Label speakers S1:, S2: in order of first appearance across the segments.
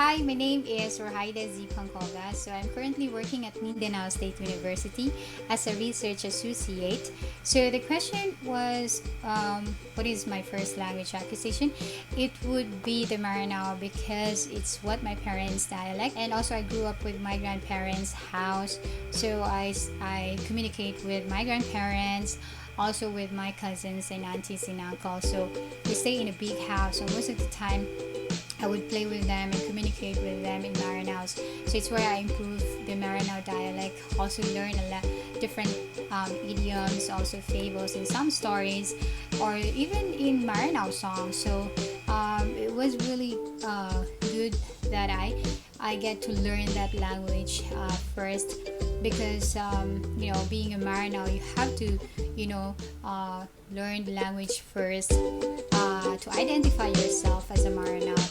S1: Hi, my name is Rohaida Z. Pangkoga. So I'm currently working at Mindanao State University as a research associate. So the question was, what is my first language acquisition? It would be the Maranao because it's what my parents' dialect, and also I grew up with my grandparents' house. So I communicate with my grandparents, also with my cousins and aunties and uncles. So we stay in a big house. So most of the time I would play with them and communicate with them in Maranaos. So it's where I improve the Maranao dialect, also learn a lot different idioms, also fables and some stories, or even in Maranao songs. So it was really good that I get to learn that language first because being a Maranao, you have to learn the language first to identify yourself as a Maranao.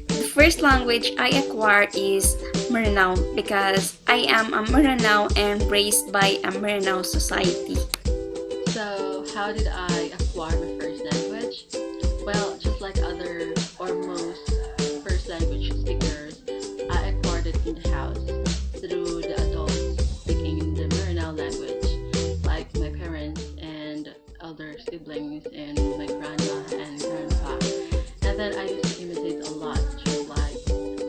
S2: The first language I acquired is Maranao because I am a Maranao and raised by a Maranao society.
S3: So, how did I acquire my first language? Well, just like other or most first language speakers, I acquired it in the house through the adults speaking the Maranao language, like my parents and elder siblings and my grandma and grandpa. And then I used to imitate a lot, just like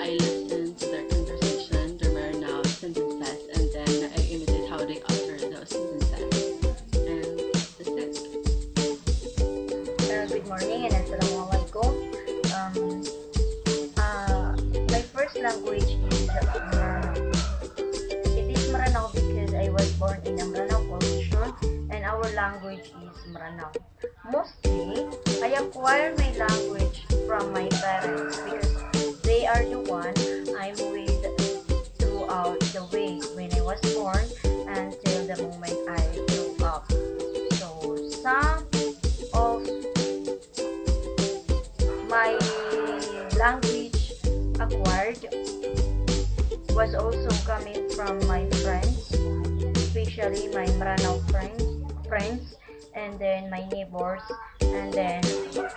S3: I listened to their conversation, their Maranao sentences, and then I imitate how they utter those sentences. And that's it.
S4: Good morning and assalamualaikum. My first language is Maranao. It is Maranao because I was born in a Maranao culture and our language is Maranao. Mostly, I acquire my language from my parents because they are the one I'm with throughout the way when I was born until the moment I grew up. So some of my language acquired was also coming from my friends, especially my Maranao friends, and then my neighbors, and then my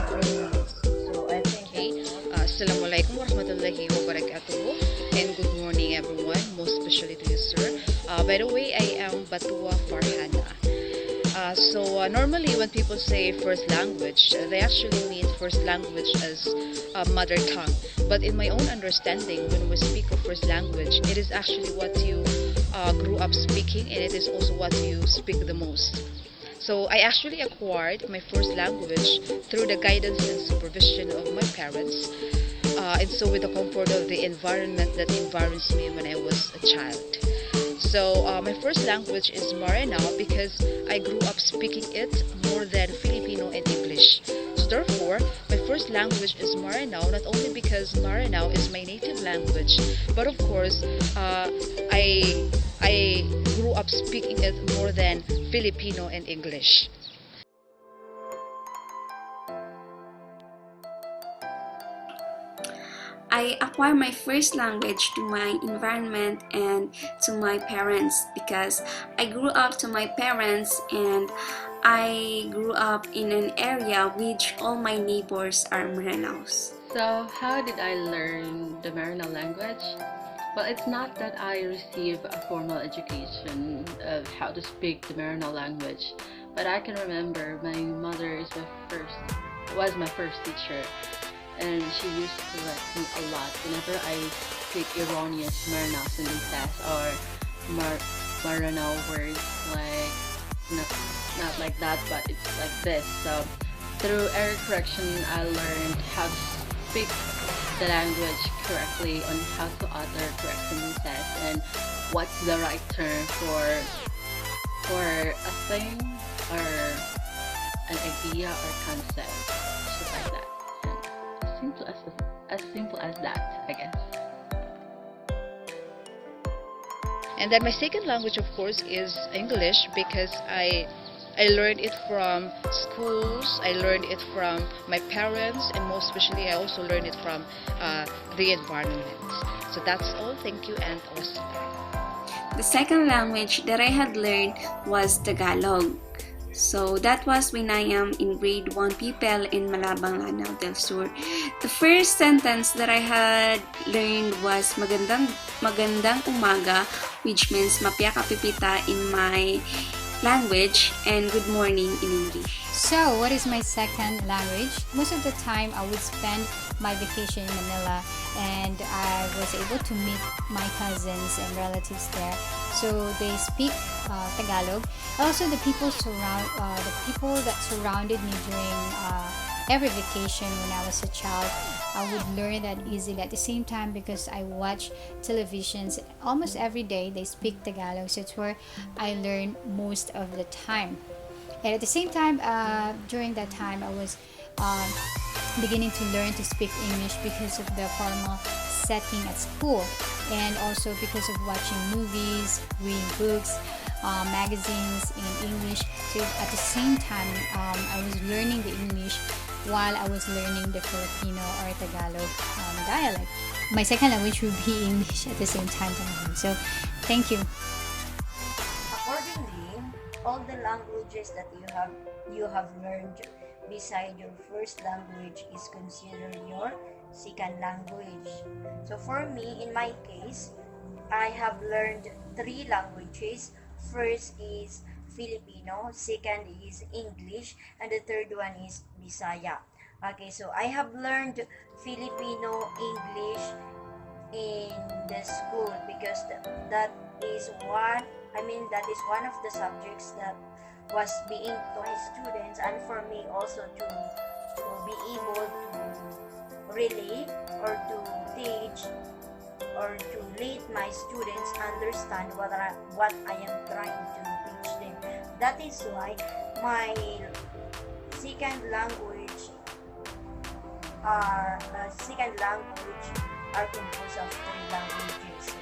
S4: playmates. So I think
S5: Okay. Assalamualaikum warahmatullahi wabarakatuh. And good morning, everyone. Most especially to you, sir. By the way, I am Batua Farhana. Normally when people say first language, they actually mean first language as mother tongue. But in my own understanding, when we speak of first language, it is actually what you grew up speaking, and it is also what you speak the most. So I actually acquired my first language through the guidance and supervision of my parents, and so with the comfort of the environment that environs me when I was a child. So my first language is Maranao because I grew up speaking it more than Filipino and English. So therefore, my first language is Maranao, not only because Maranao is my native language, but of course, I grew up speaking it more than Filipino and English.
S2: I acquired my first language to my environment and to my parents because I grew up to my parents and I grew up in an area which all my neighbors are Maranaos.
S3: So, how did I learn the Maranao language? Well, it's not that I received a formal education of how to speak the Maranao language, but I can remember my mother was my first teacher, and she used to correct me a lot whenever I speak erroneous Maranao sentences or Maranao words, like not like that, but it's like this. So through error correction, I learned how to speak the language correctly, on how to utter correct sentences, and what's the right term for a thing or an idea or concept, just like that. And as simple as that, I guess.
S5: And then my second language, of course, is English because I learned it from schools, I learned it from my parents, and most especially I also learned it from the environment. So that's all. Thank you and awesome.
S2: The second language that I had learned was Tagalog So that was when I am in grade 1 PPL in Malabang, Lanao del Sur. The first sentence that I had learned was magandang umaga, which means mapya ka pipita in my language, and good morning in English.
S1: So, what is my second language? Most of the time, I would spend my vacation in Manila, and I was able to meet my cousins and relatives there. So they speak Tagalog. Also, the people that surrounded me during every vacation when I was a child, I would learn that easily. At the same time, because I watch televisions almost every day, they speak Tagalog, so it's where I learn most of the time. And at the same time, during that time, I was beginning to learn to speak English because of the formal setting at school, and also because of watching movies, reading books, magazines in English. So at the same time, I was learning the English while I was learning the Filipino or Tagalog dialect. My second language would be English at the same time. So thank you.
S4: Accordingly, all the languages that you have learned beside your first language is considered your second language. So for me, in my case, I have learned 3 languages. First is Filipino, second is English, and the third one is Bisaya. Okay, so I have learned Filipino, English in the school because that is one of the subjects that was being taught to my students, and for me also to be able to relate or to teach or to let my students understand what I am trying to teach them. That is why my second language are composed of 3 languages.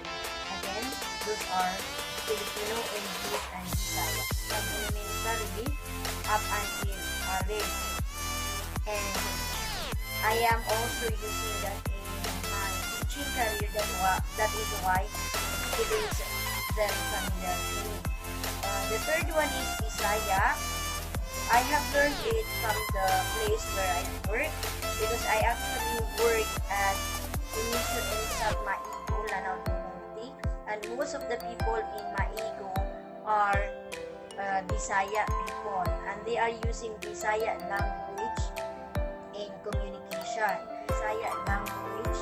S4: Again, those are Filipino, English, and Bisaya. From elementary up until grade. And I am also using that in my teaching career. That is why it is very familiar to me. The third one is Bisaya. I have learned it from the place where I work because I actually work at Inicio in Maigo, Lanao del Norte, and most of the people in Maigo are Bisaya people, and they are using Bisaya language in communication. Bisaya language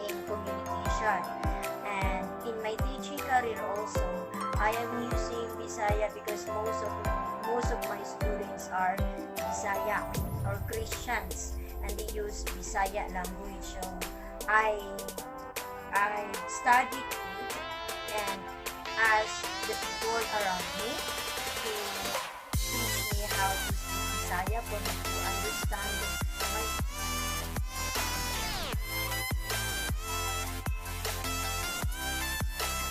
S4: in communication. And in my teaching career also, I am using Bisaya because most of my students are Bisaya or Christians, and they use Bisaya language. So I studied it and asked the people around me to teach me how to speak Bisaya for me